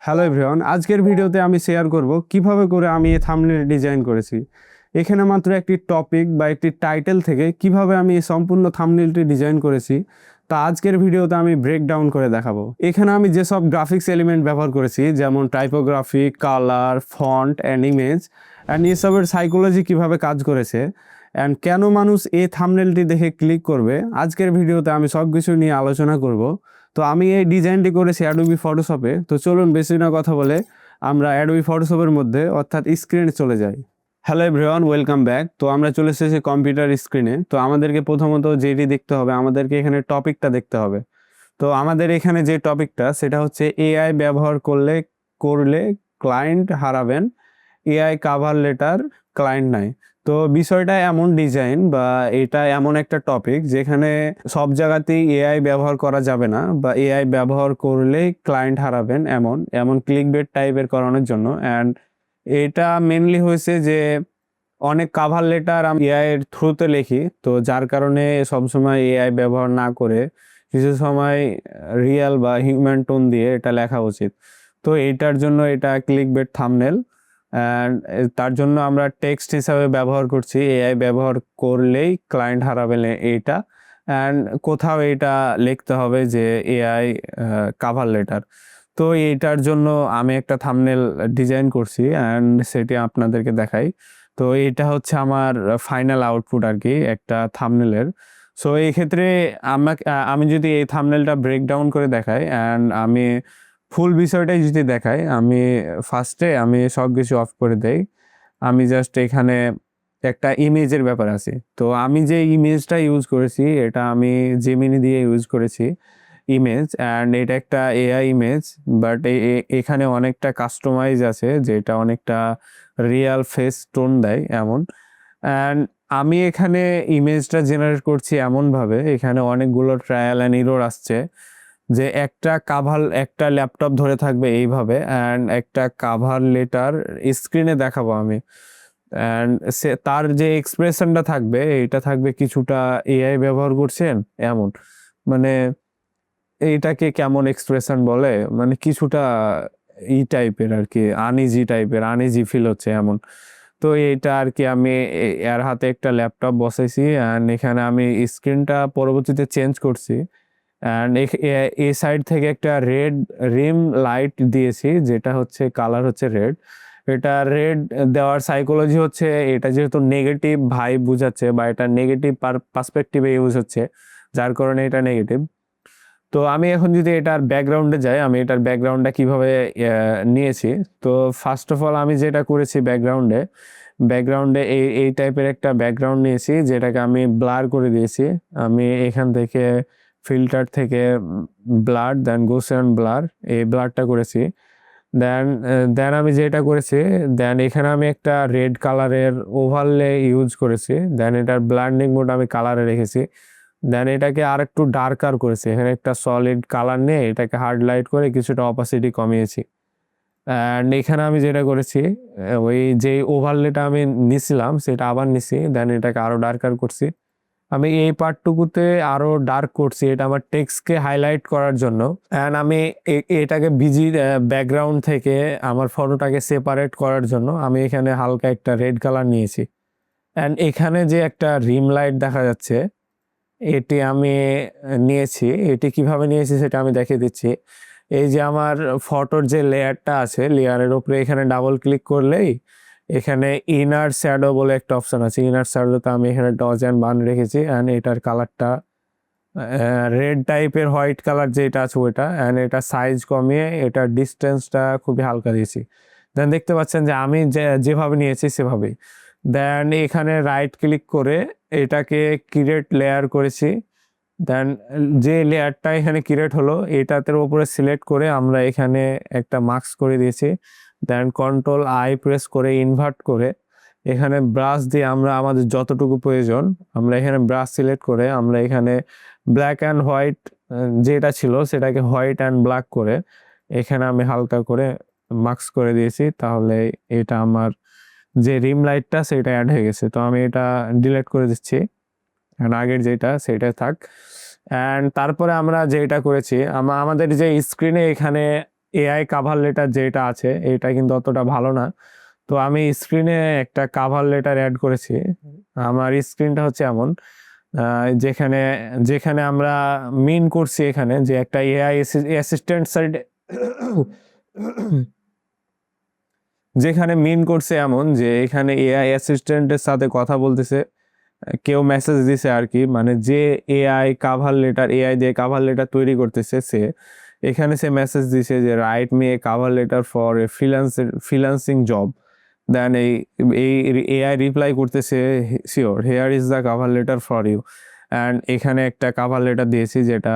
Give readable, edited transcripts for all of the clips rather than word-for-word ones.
Hello everyone, আজকের ভিডিওতে আমি শেয়ার করব কিভাবে করে আমি এই থাম্বনেল ডিজাইন করেছি। এখানে মাত্র একটি টপিক বা একটি টাইটেল থেকে কিভাবে আমি এই সম্পূর্ণ থাম্বনেলটি ডিজাইন করেছি তা আজকের ভিডিওতে আমি ব্রেকডাউন করে দেখাবো। এখানে আমি যেসব গ্রাফিক্স এলিমেন্ট ব্যবহার করেছি যেমন typography, colour, font and image and এসবের সাইকোলজি কিভাবে কাজ করেছে অ্যান্ড কেন মানুষ এই থাম্বনেলটি দেখে ক্লিক করবে, আজকের ভিডিওতে আমি সব কিছু নিয়ে আলোচনা করব। তো আমি এই ডিজাইনটি করেছি অ্যাডোবি ফটোশপে। তো চলুন বেশি না কথা বলে আমরা অ্যাডোবি ফটোশপের মধ্যে অর্থাৎ স্ক্রিনে চলে যাই। Hello everyone, welcome back. তো আমরা চলে এসেছি কম্পিউটার স্ক্রিনে। তো আমাদেরকে প্রথমত যেটি দেখতে হবে, আমাদেরকে এখানে টপিকটা দেখতে হবে। তো আমাদের এখানে যে টপিকটা সেটা হচ্ছে এআই ব্যবহার করলে করলে ক্লায়েন্ট হারাবেন, এআই কাভার লেটার ক্লায়েন্ট নাই। তো বিষয়টা এমন ডিজাইন বা এটা এমন একটা টপিক যেখানে সব জায়গাতেই এআই ব্যবহার করা যাবে না বা এআই ব্যবহার করলেই ক্লায়েন্ট হারাবেন এমন এমন ক্লিকবেট টাইপের করানোর জন্য। অ্যান্ড এটা মেনলি হয়েছে যে অনেক কাভার লেটার আমি এআই এর থ্রুতে লিখি, তো যার কারণে সবসময় এআই ব্যবহার না করে কিছু সময় রিয়েল বা হিউম্যান টোন দিয়ে এটা লেখা উচিত। তো এইটার জন্য এটা ক্লিকবেট থাম্বনেল। অ্যান্ড তার জন্য আমরা টেক্সট হিসাবে ব্যবহার করছি এআই ব্যবহার করলেই ক্লায়েন্ট হারাবেন এইটা। অ্যান্ড কোথাও এটা লিখতে হবে যে এআই কাভার লেটার। তো এইটার জন্য আমি একটা থাম্বনেল ডিজাইন করছি অ্যান্ড সেটি আপনাদেরকে দেখাই। তো এটা হচ্ছে আমার ফাইনাল আউটপুট আর কি একটা থাম্বনেলের। সো এই ক্ষেত্রে আমি যদি এই থাম্বনেলটা ব্রেকডাউন করে দেখাই অ্যান্ড আমি ফুল বিষয়টাই যদি দেখাই, আমি ফার্স্টে আমি সব কিছু অফ করে দেই। আমি জাস্ট এখানে একটা ইমেজের ব্যাপার আছে। তো আমি যে ইমেজটা ইউজ করেছি এটা আমি জেমিনি দিয়ে ইউজ করেছি ইমেজ, অ্যান্ড এটা একটা এআই ইমেজ। বাট এখানে অনেকটা কাস্টমাইজ আছে যেটা অনেকটা রিয়াল ফেস টোন দেয় এমন। অ্যান্ড আমি এখানে ইমেজটা জেনারেট করছি এমনভাবে, এখানে অনেকগুলো ট্রায়াল অ্যান্ড এরর আসছে যে একটা ল্যাপটপ ধরে থাকবে এইভাবে অ্যান্ড একটা কাভার লেটার স্ক্রিনে দেখাবো আমি। অ্যান্ড তার যে এক্সপ্রেশনটা থাকবে এটা থাকবে কিছুটা এআই ব্যবহার করছেন এমন, মানে এইটাকে কেমন এক্সপ্রেশন বলে, মানে কিছুটা ই টাইপের আর কি, আনইজি ফিল হচ্ছে এমন। তো এইটা আর কি আমি এর হাতে একটা ল্যাপটপ বসাইছি অ্যান্ড এখানে আমি স্ক্রিনটা পরবর্তীতে চেঞ্জ করছি। অ্যান্ড এই সাইড থেকে একটা রেড রিম লাইট দিয়েছি যেটা হচ্ছে কালার হচ্ছে রেড। এটা রেড দেওয়ার সাইকোলজি হচ্ছে এটা যেহেতু নেগেটিভ ভাইব বুঝাচ্ছে বা এটা নেগেটিভ পার্সপেক্টিভে ইউজ হচ্ছে, যার কারণে এটা নেগেটিভ। তো আমি এখন যদি এটার ব্যাকগ্রাউন্ডে যাই, আমি এটার ব্যাকগ্রাউন্ডটা কিভাবে নিয়েছি। তো ফার্স্ট অফ অল আমি যেটা করেছি ব্যাকগ্রাউন্ডে এই টাইপের একটা ব্যাকগ্রাউন্ড নিয়েছি যেটাকে আমি ব্লার করে দিয়েছি। আমি এখান থেকে ফিল্টার থেকে ব্লার দেন গোসেন ব্লার, এই ব্লারটা করেছি। দেন দেন আমি যেটা করেছি, দেন এখানে আমি একটা রেড কালারের ওভারলে ইউজ করেছি। দেন এটার ব্লান্ডিং মোড আমি কালারে রেখেছি। দেন এটাকে আর একটু ডার্কার করেছি, এখানে একটা সলিড কালার নিয়ে এটাকে হার্ড লাইট করে কিছুটা অপাসিটি কমিয়েছি। অ্যান্ড এখানে আমি যেটা করেছি ওই যে ওভারলেটা আমি নিছিলাম সেটা আবার নিছি, দেন এটাকে আরো ডার্কার করছি। আমি এই পার্টটুকুতে আরো ডার্ক করছি, এটা আমার টেক্সটকে হাইলাইট করার জন্য। অ্যান্ড আমি এটাকে বিজি ব্যাকগ্রাউন্ড থেকে আমার ফটোটাকে সেপারেট করার জন্য আমি এখানে হালকা একটা রেড কালার নিয়েছি। অ্যান্ড এখানে যে একটা রিম লাইট দেখা যাচ্ছে এটি আমি নিয়েছি। এটি কিভাবে নিয়েছি সেটা আমি দেখিয়ে দিচ্ছি। এই যে আমার ফটোর যে লেয়ারটা আছে, লেয়ারের উপরে এখানে ডাবল ক্লিক করলেই এখানে ইনার শ্যাডো বলে একটা অপশন আছে। ইনার শ্যাডোতে আমি এখানে ডজ অ্যান্ড বান রেখেছি অ্যান্ড এটার কালারটা রেড টাইপের হোয়াইট কালার যেটা আছে ওইটা। অ্যান্ড এটা সাইজ কমিয়ে এটার ডিস্টেন্সটা খুবই হালকা দিয়েছি। দেন দেখতে পাচ্ছেন যে আমি যেভাবে নিয়েছি সেভাবেই। দেন এখানে রাইট ক্লিক করে এটাকে ক্রিয়েট লেয়ার করেছি। দেন যে লেয়ারটা এখানে ক্রিয়েট হলো এটাতে উপরে সিলেক্ট করে আমরা এখানে একটা মার্কস করে দিয়েছি। দেন কন্ট্রোল আই প্রেস করে ইনভার্ট করে এখানে ব্রাশ দিয়ে আমরা আমাদের যতটুকু প্রয়োজন আমরা এখানে ব্রাশ সিলেক্ট করে আমরা এখানে ব্ল্যাক অ্যান্ড হোয়াইট যেটা ছিল সেটাকে হোয়াইট অ্যান্ড ব্ল্যাক করে এখানে আমি হালকা করে মার্কস করে দিয়েছি। তাহলে এটা আমার যে রিম লাইটটা সেটা অ্যাড হয়ে গেছে। তো আমি এটা ডিলিট করে দিচ্ছি, আগের যেটা সেটা থাক। অ্যান্ড তারপরে আমরা যেটা করেছি আমাদের যে স্ক্রিনে এখানে এআই কাভার লেটার যেটা আছে এটা কিন্তু অতটা ভালো না। তো আমি স্ক্রিনে একটা কাভার লেটার অ্যাড করেছি। আমার স্ক্রিনটা হচ্ছে এমন, যেখানে যেখানে আমরা মিন করছি এখানে যে একটা এআই অ্যাসিস্ট্যান্ট সাইড, যেখানে মিন করছে এমন যে এখানে এআই অ্যাসিস্ট্যান্টের সাথে কথা বলতেছে, কেউ মেসেজ দিছে আর কি, মানে যে এআই দিয়ে কাভার লেটার তৈরি করতেছে সে এখানে সে মেসেজ দিছে যে write me a cover letter for a freelancing job. Then এই এআই রিপ্লাই করতেছে sure here is the cover letter for you. And এখানে একটা কাভার লেটার দিয়েছি যেটা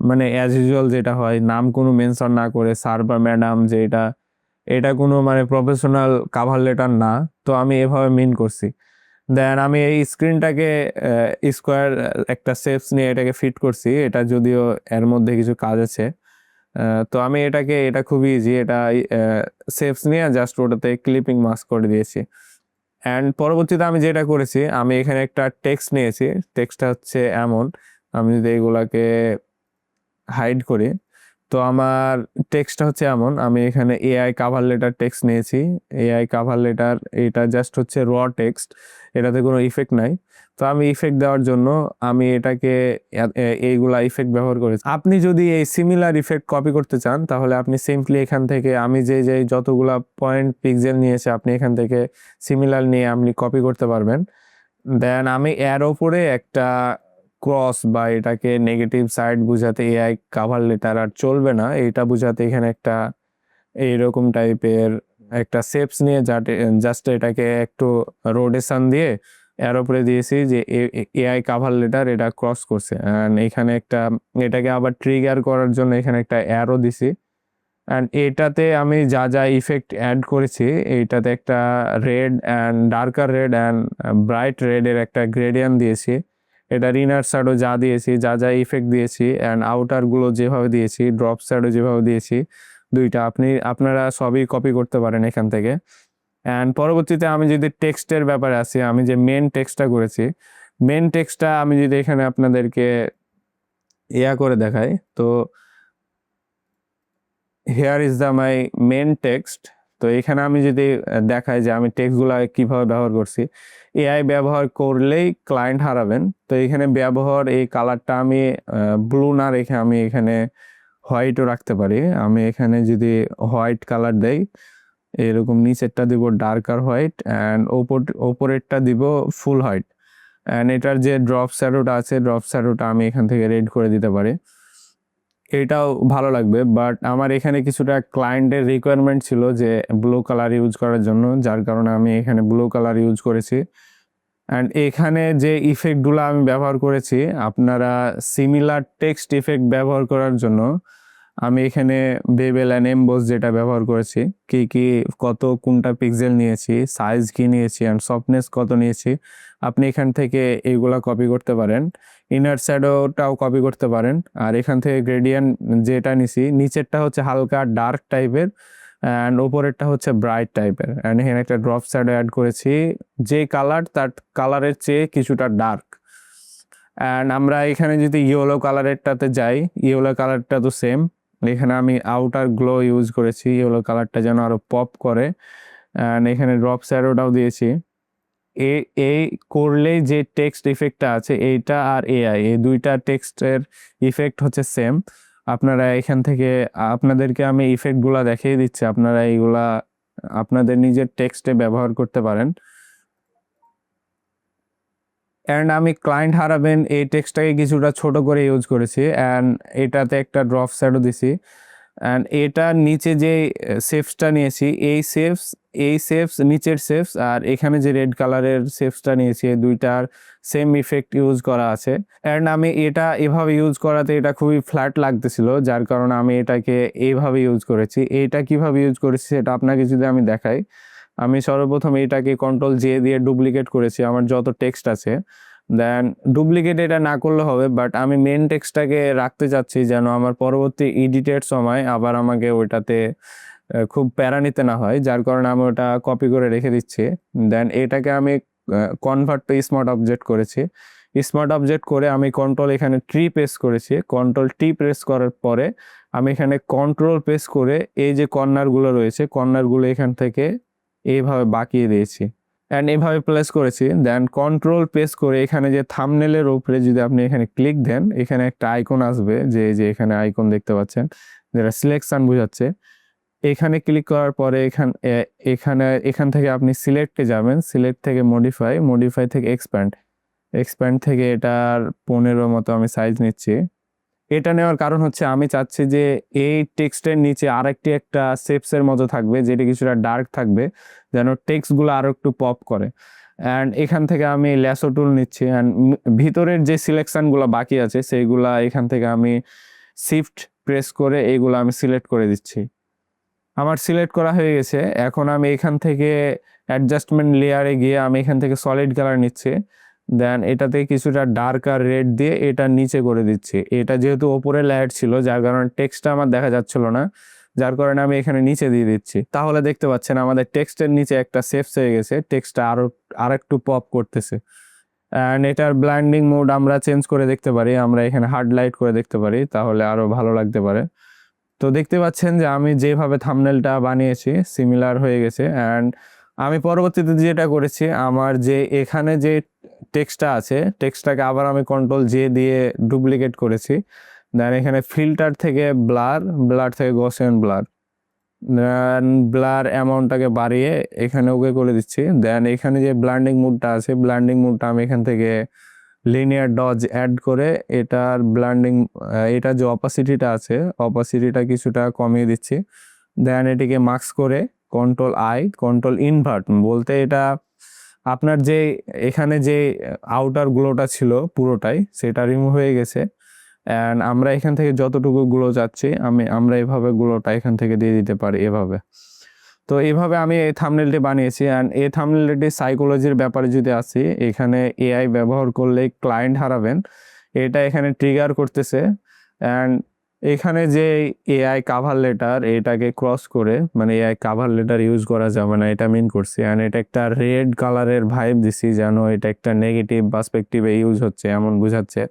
মানে অ্যাজ ইউজুয়াল যেটা হয়, নাম কোনো মেনশন না করে স্যার বা ম্যাডাম, যে এটা কোনো মানে প্রফেশনাল কাভার লেটার না। তো আমি এভাবে মিন করছি। দেন আমি এই স্ক্রিনটাকে স্কোয়ার একটা শেপস নিয়ে এটাকে ফিট করছি। এটা যদিও এর মধ্যে কিছু কাজ আছে, তো আমি এটা খুবই ইজি, এটা শেপস নিয়ে জাস্ট ওটাতে ক্লিপিং মাস্ক করে দিয়েছি। অ্যান্ড পরবর্তীতে আমি যেটা করেছি, আমি এখানে একটা টেক্সট নিয়েছি। টেক্সটটা হচ্ছে এমন, আমি যদি এগুলাকে হাইড করি, তো আমার টেক্সটটা হচ্ছে এমন, আমি এখানে এআই কাভার লেটার টেক্সট নিয়েছি। এআই কাভার লেটার এটা জাস্ট হচ্ছে র টেক্সট, এটাতে কোনো ইফেক্ট নাই। তো আমি ইফেক্ট দেওয়ার জন্য আমি এটাকে এইগুলা ইফেক্ট ব্যবহার করেছি। আপনি যদি এই সিমিলার ইফেক্ট কপি করতে চান তাহলে আপনি সিম্পলি এখান থেকে আমি যে যতগুলা পয়েন্ট পিক্সেল নিয়েছি আপনি এখান থেকে সিমিলার নিয়ে আপনি কপি করতে পারবেন। দেন আমি এর ওপরে একটা ক্রস বা এটাকে নেগেটিভ সাইড বুঝাতে এআই কাভার লেটার আর চলবে না, এটা বুঝাতে এখানে একটা এইরকম টাইপের একটা শেপস নিয়ে জাস্ট এটাকে একটু রোটেশন দিয়ে এর উপরে দিয়েছি যে এআই কাভার লেটার এটা ক্রস করছে। অ্যান্ড এখানে একটা এটাকে আবার ট্রিগার করার জন্য এখানে একটা অ্যারো দিছি। অ্যান্ড এটাতে আমি যা ইফেক্ট অ্যাড করেছি, এইটাতে একটা red and darker red and bright রেডের একটা গ্রেডিয়ান্ট দিয়েছি। এটার ইনার শ্যাডো দিয়েছি, যা ইফেক্ট দিয়েছি অ্যান্ড আউটারগুলো যেভাবে দিয়েছি, ড্রপ শ্যাডো যেভাবে দিয়েছি, দুইটা আপনারা সবই কপি করতে পারেন এখান থেকে। অ্যান্ড পরবর্তীতে আমি যদি টেক্সটের ব্যাপারে আসি, আমি যে মেন টেক্সটটা করেছি, মেন টেক্সটটা আমি যদি এখানে আপনাদেরকে করে দেখাই, তো here is the my main text. তো এখানে আমি যদি দেখাই যে আমি টেক্সটগুলো কিভাবে ব্যবহার করছি, এআই ব্যবহার করলেই ক্লায়েন্ট হারাবেন। তো এখানে ব্যবহার এই কালারটা আমি ব্লু না রেখে আমি এখানে হোয়াইটও রাখতে পারি। আমি এখানে যদি হোয়াইট কালার দেই, এরকম নিচেরটা দিব ডার্কার হোয়াইট অ্যান্ড ওপরেরটা দিব ফুল হোয়াইট। অ্যান্ড এটার যে ড্রপ শ্যাডোটা আছে, ড্রপ শ্যাডোটা আমি এখান থেকে রেড করে দিতে পারি, এটাও ভালো লাগবে। বাট আমার এখানে কিছুটা ক্লায়েন্টের রিকোয়ারমেন্ট ছিল যে ব্লু কালার ইউজ করার জন্য, যার কারণে আমি এখানে ব্লু কালার ইউজ করেছি। অ্যান্ড এখানে যে ইফেক্টগুলো আমি ব্যবহার করেছি, আপনারা সিমিলার টেক্সট ইফেক্ট ব্যবহার করার জন্য আমি এখানে বেবেল অ্যান্ড এমবোস যেটা ব্যবহার করেছি, কোনটা পিক্সেল নিয়েছি, সাইজ কি নিয়েছি অ্যান্ড সফটনেস কত নিয়েছি, আপনি এখান থেকে এইগুলা কপি করতে পারেন। ইনার শ্যাডোটাও কপি করতে পারেন। আর এখান থেকে গ্রেডিয়েন্ট যেটা নিছি, নিচেরটা হচ্ছে হালকা ডার্ক টাইপের অ্যান্ড ওপরেরটা হচ্ছে ব্রাইট টাইপের। অ্যান্ড এখানে একটা ড্রপ শ্যাডো অ্যাড করেছি, যে কালার তার কালারের চেয়ে কিছুটা ডার্ক। অ্যান্ড আমরা এখানে যদি ইয়েলো কালারেরটাতে যাই, ইয়েলো কালারটা তো সেম, এখানে আমি আউটার গ্লো ইউজ করেছি ইয়েলো কালারটা যেন আরো পপ করে। অ্যান্ড এখানে ড্রপ শ্যাডোটাও দিয়েছি। এই করলেই যে টেক্সট ইফেক্টটা আছে, এইটা আর এআই এই দুইটা টেক্সটের ইফেক্ট হচ্ছে সেম। আপনারা এখান থেকে আপনাদেরকে আমি ইফেক্টগুলা দেখিয়ে দিচ্ছি, আপনারা এইগুলা আপনাদের নিজের টেক্সটে ব্যবহার করতে পারেন। অ্যান্ড আমি ক্লায়েন্ট হারাবেন এই টেক্সটটাকে কিছুটা ছোট করে ইউজ করেছি অ্যান্ড এটাতে একটা ড্রপ শ্যাডো দিছি। অ্যান্ড এটার নিচে যে শেপসটা নিয়েছি, এই শেপস নিচের শেপস আর এখানে যে রেড কালারের শেপসটা নিয়েছি, এই দুইটার সেম ইফেক্ট ইউজ করা আছে। অ্যান্ড আমি এটা এভাবে ইউজ করাতে এটা খুবই ফ্ল্যাট লাগতেছিল, যার কারণে আমি এটাকে এইভাবে ইউজ করেছি। এইটা কিভাবে ইউজ করেছি সেটা আপনাকে যদি আমি দেখাই, আমি সর্বপ্রথম এটাকে Ctrl+J দিয়ে ডুপ্লিকেট করেছি আমার যত টেক্সট আছে। দেন ডুপ্লিকেট এটা না করলে হবে, বাট আমি মেন টেক্সটটাকে রাখতে চাচ্ছি যেন আমার পরবর্তী এডিটের সময় আবার আমাকে ওইটাতে খুব প্যারা নিতে না হয়, যার কারণে আমি ওটা কপি করে রেখে দিচ্ছি। দেন এটাকে আমি কনভার্ট টু স্মার্ট অবজেক্ট করেছি। স্মার্ট অবজেক্ট করে আমি এখানে T প্রেস করেছি। Ctrl+T প্রেস করার পরে আমি এখানে কন্ট্রোল প্রেস করে এই যে কর্নারগুলো রয়েছে, কর্নারগুলো এখান থেকে এইভাবে বাঁকিয়ে দিয়েছি অ্যান্ড এইভাবে প্লেস করেছি। দেন কন্ট্রোল প্রেস করে এখানে যে থাম্বনেলের উপরে যদি আপনি এখানে ক্লিক দেন, এখানে একটা আইকন আসবে, যে এখানে আইকন দেখতে পাচ্ছেন যেটা সিলেকশন বোঝাচ্ছে। এখানে ক্লিক করার পরে এখান থেকে আপনি সিলেক্টে যাবেন, সিলেক্ট থেকে মডিফাই থেকে এক্সপ্যান্ড থেকে এটার 15 মতো আমি সাইজ নিচ্ছি। এটা নেওয়ার কারণ হচ্ছে আমি চাচ্ছি যে এই টেক্সটের নিচে আরেকটি একটা শেপসের মতো থাকবে, যেটা কিছুটা ডার্ক থাকবে, যেন টেক্সটগুলো আরো একটু পপ করে। অ্যান্ড এখান থেকে আমি ল্যাসো টুল নিচ্ছি অ্যান্ড ভিতরের যে সিলেকশনগুলো বাকি আছে সেইগুলা এখান থেকে আমি শিফট প্রেস করে এইগুলো আমি সিলেক্ট করে দিচ্ছি। আমার সিলেক্ট করা হয়ে গেছে। এখন আমি এখান থেকে অ্যাডজাস্টমেন্ট লেয়ারে গিয়ে আমি এখান থেকে সলিড কালার নিচ্ছি। দেন এটাতে কিছুটা ডার্ক আর রেড দিয়ে এটা নিচে করে দিচ্ছি। এটা যেহেতু ওপরে লেয়ার ছিল, যার কারণে টেক্সটটা আমার দেখা যাচ্ছিল না, যার কারণে আমি এখানে নিচে দিয়ে দিচ্ছি। তাহলে দেখতে পাচ্ছেন আমাদের টেক্সটের নিচে একটা শেপস হয়ে গেছে, টেক্সটটা আর একটু পপ করতেছে। অ্যান্ড এটার ব্লাইন্ডিং মোড আমরা চেঞ্জ করে দেখতে পারি, আমরা এখানে হার্ড লাইট করে দেখতে পারি, তাহলে আরো ভালো লাগতে পারে। তো দেখতে পাচ্ছেন যে আমি যেভাবে থাম্বনেলটা বানিয়েছি সিমিলার হয়ে গেছে। অ্যান্ড আমি পরবর্তীতে যেটা করেছি, আমার যে এখানে যে টেক্সটটা আছে, টেক্সটটাকে আবার আমি কন্ট্রোল জে দিয়ে ডুপ্লিকেট করেছি। দেন এখানে ফিল্টার থেকে ব্লার থেকে গসিয়ান ব্লার, দেন ব্লার অ্যামাউন্টটাকে বাড়িয়ে এখানে ওকে করে দিচ্ছি। দেন এখানে যে ব্লান্ডিং মুডটা আছে, ব্লান্ডিং মুডটা আমি এখান থেকে লিনিয়ার ডজ অ্যাড করে এটার এটা যে অপাসিটিটা আছে, অপাসিটিটা কিছুটা কমিয়ে দিচ্ছি। দেন এটিকে মাস্ক করে কন্ট্রোল ইনভার্ট বলতে এটা আপনার যে এখানে যে আউটার গ্লোটা ছিল পুরোটাই সেটা রিমুভ হয়ে গেছে। অ্যান্ড আমরা এখান থেকে যতটুকু গ্লো যাচ্ছি আমরা এভাবে গ্লোটা এখান থেকে দিয়ে দিতে পারি এভাবে। তো এইভাবে আমি এই থাম্বনেলটি বানিয়েছি। অ্যান্ড এই থাম্বনেলটি সাইকোলজির ব্যাপারে যদি আসি, এখানে এআই ব্যবহার করলে ক্লায়েন্ট হারাবেন, এটা এখানে ট্রিগার করতেছে। অ্যান্ড এখানে যে এআই কাভার লেটার, এটাকে ক্রস করে মানে এআই কাভার লেটার ইউজ করা যাবে না, এটা মিন করছি। অ্যান্ড এটা একটা রেড কালারের ভাইব দিছি, যেন এটা একটা নেগেটিভ পার্সপেক্টিভে ইউজ হচ্ছে এমন বোঝাচ্ছে।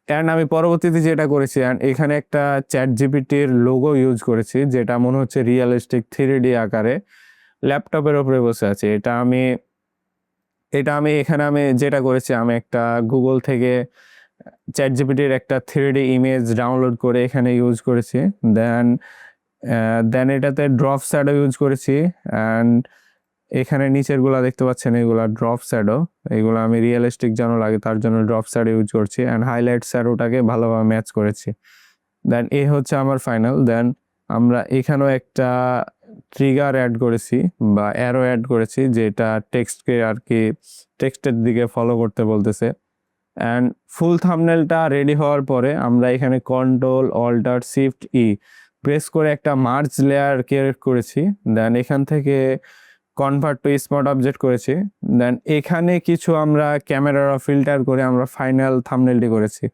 অ্যান্ড আমি পরবর্তীতে যেটা করেছি, অ্যান্ড এখানে একটা চ্যাট জিপিটির লোগো ইউজ করেছি, যেটা মনে হচ্ছে রিয়েলিস্টিক 3D আকারে ল্যাপটপের ওপরে বসে আছে। এটা আমি এখানে আমি যেটা করেছি, আমি একটা গুগল থেকে চ্যাট জিপিটির একটা 3D ইমেজ ডাউনলোড করে এখানে ইউজ করেছি। দেন এটাতে ড্রপ শ্যাডো ইউজ করেছি। অ্যান্ড এখানে নিচেরগুলা দেখতে পাচ্ছেন, এগুলা ড্রপ শ্যাডো, এগুলো আমি রিয়েলিস্টিক যেন লাগে তার জন্য ড্রপ শ্যাডো ইউজ করছি। অ্যান্ড হাইলাইট শ্যাডোটাকে ভালোভাবে ম্যাচ করেছি। দেন এই হচ্ছে আমার ফাইনাল। দেন আমরা এখানেও একটা ট্রিগার অ্যাড করেছি বা অ্যারো অ্যাড করেছি, যেটা টেক্সটকে আর কি টেক্সটের দিকে ফলো করতে বলতেছে। অ্যান্ড ফুল থাম্বনেলটা রেডি হওয়ার পরে আমরা এখানে control alter shift E press করে একটা মার্জ লেয়ার ক্রিয়েট করেছি। দেন এখান থেকে কনভার্ট টু স্মার্ট অবজেক্ট করেছি। দেন এখানে কিছু আমরা ক্যামেরার ফিল্টার করে আমরা ফাইনাল থাম্বনেলটি করেছি।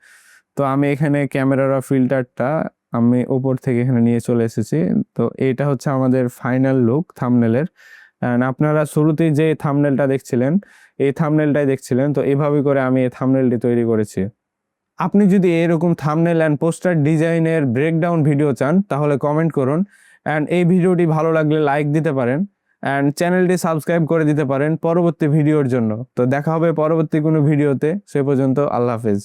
তো আমি এখানে ক্যামেরার ফিল্টারটা আমি উপর থেকে এখানে নিয়ে চলে এসেছি। তো এটা হচ্ছে আমাদের ফাইনাল লুক থাম্বনেলের। অ্যান্ড আপনারা শুরুতেই যে থাম্বনেলটা দেখছিলেন, এই থাম্বনেলটাই দেখছিলেন। তো এইভাবে করে আমি এই থাম্বনেলটি তৈরি করেছি। আপনি যদি এরকম থাম্বনেল অ্যান্ড পোস্টার ডিজাইনের ব্রেকডাউন ভিডিও চান, তাহলে কমেন্ট করুন। অ্যান্ড এই ভিডিওটি ভালো লাগলে লাইক দিতে পারেন অ্যান্ড চ্যানেলটি সাবস্ক্রাইব করে দিতে পারেন পরবর্তী ভিডিওর জন্য। তো দেখা হবে পরবর্তী কোনো ভিডিওতে, সে পর্যন্ত আল্লাহ হাফেজ।